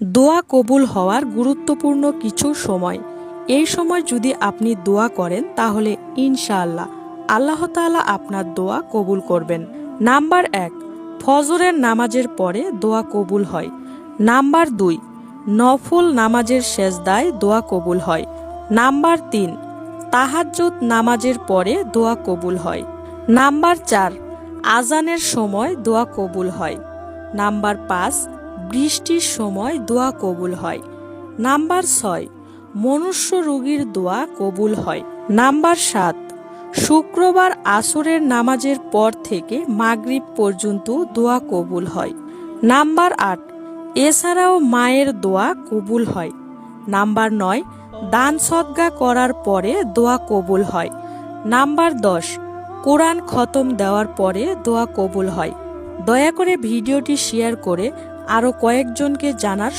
দোয়া কবুল হওয়ার গুরুত্বপূর্ণ কিছু সময়। এই সময় যদি আপনি দোয়া করেন তাহলে ইনশাআল্লাহ আল্লাহ তাআলা আপনার দোয়া কবুল করবেন। নাম্বার 1, ফজরের নামাজের পরে দোয়া কবুল হয়। নাম্বার 2, নফল নামাজের সেজদায় দোয়া কবুল হয়। নাম্বার 3, তাহাজ্জুদ নামাজের পরে দোয়া কবুল হয়। নাম্বার 4, আজানের সময় দোয়া কবুল হয়। নাম্বার 5, বৃষ্টির সময় দোয়া কবুল হয়। নাম্বার 6, মনুষ্য রোগীর দোয়া কবুল হয়। নাম্বার 7, শুক্রবার আসরের নামাজের পর থেকে মাগরিব পর্যন্ত দোয়া কবুল হয়। নাম্বার 8, এছাড়াও মায়ের দোয়া কবুল হয়। নাম্বার 9, দান সদকা করার পরে দোয়া কবুল হয়। নাম্বার 10, কোরআন খতম দেওয়ার পরে দোয়া কবুল হয়। দয়া করে ভিডিওটি শেয়ার করে আরও কয়েকজনকে জানার